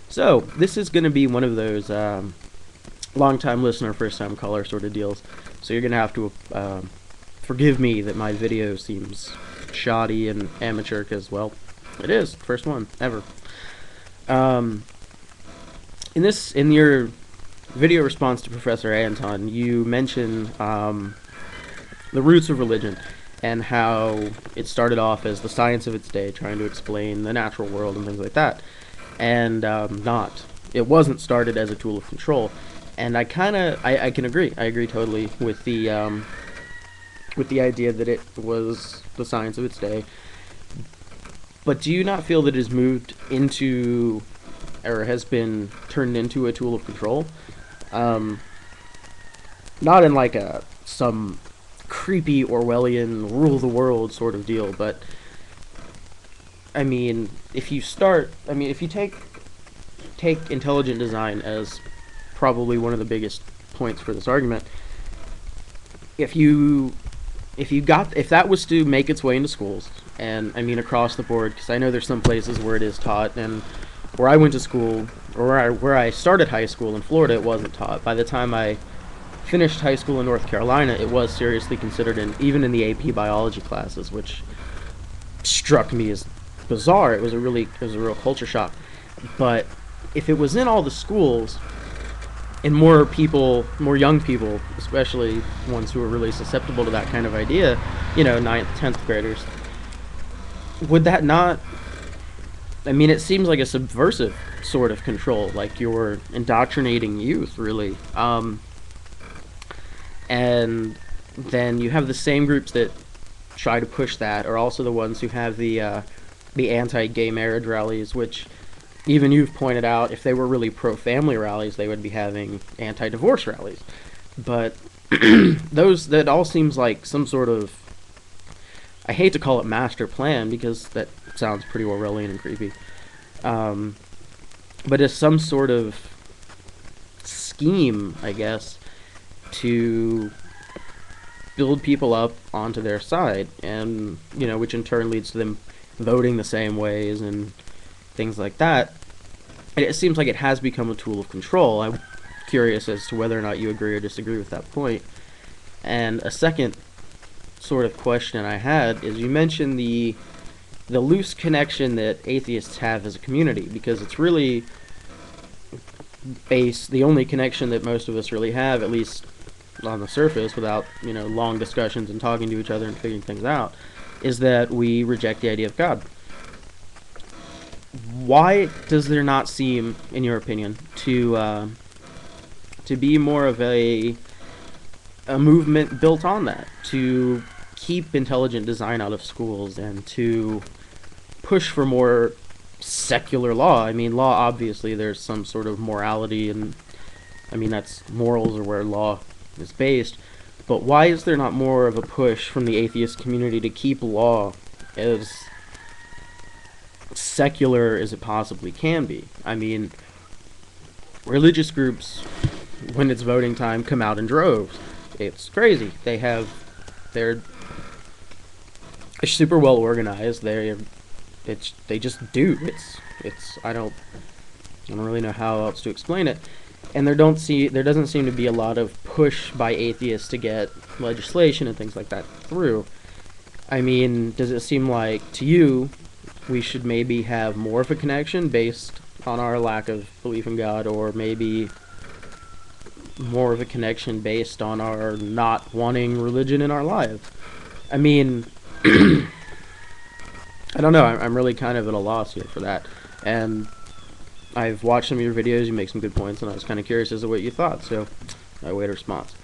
So, this is going to be one of those long-time listener, first-time caller sort of deals. So you're going to have to forgive me that my video seems shoddy and amateur, because, well, it is. First one, ever. In your video response to Professor Anton, you mention the roots of religion and how it started off as the science of its day, trying to explain the natural world and things like that. And it wasn't started as a tool of control. And I can agree. I agree totally with the idea that it was the science of its day. But do you not feel that it has moved into, or has been turned into, a tool of control? Not in like some creepy Orwellian rule the world sort of deal, but I mean, if you take intelligent design as probably one of the biggest points for this argument, if that was to make its way into schools, and I mean across the board, because I know there's some places where it is taught, and where I went to school, or where I started high school in Florida, it wasn't taught. By the time I finished high school in North Carolina, it was seriously considered, even in the AP biology classes, which struck me as bizarre. It was a real culture shock. But if it was in all the schools, and more young people, especially ones who are really susceptible to that kind of idea, 9th, 10th graders, would that not, I mean, it seems like a subversive sort of control, like you're indoctrinating youth, really. And then you have the same groups that try to push that are also the ones who have the anti-gay marriage rallies, which even you've pointed out, if they were really pro-family rallies, they would be having anti-divorce rallies. But that all seems like some sort of, I hate to call it master plan, because that sounds pretty Orwellian and creepy, but it's some sort of scheme, I guess, to build people up onto their side, and which in turn leads to them voting the same ways and things like that. And it seems like it has become a tool of control. I'm curious as to whether or not you agree or disagree with that point. And a second sort of question I had is, you mentioned the loose connection that atheists have as a community, because it's really the only connection that most of us really have, at least on the surface, without long discussions and talking to each other and figuring things out, is that we reject the idea of God. Why does there not seem, in your opinion, to be more of a movement built on that, to keep intelligent design out of schools and to push for more secular law? I mean, law, obviously there's some sort of morality, and I mean, that's, morals are where law is based, but why is there not more of a push from the atheist community to keep law as secular as it possibly can be? I mean, religious groups, when it's voting time, come out in droves. It's crazy. They're super well organized. They just do. I don't really know how else to explain it. And there doesn't seem to be a lot of push by atheists to get legislation and things like that through. I mean, does it seem like to you we should maybe have more of a connection based on our lack of belief in God, or maybe more of a connection based on our not wanting religion in our lives? I mean, I don't know. I'm really kind of at a loss here for that. And I've watched some of your videos. You make some good points, and I was kind of curious as to what you thought, so I await a response.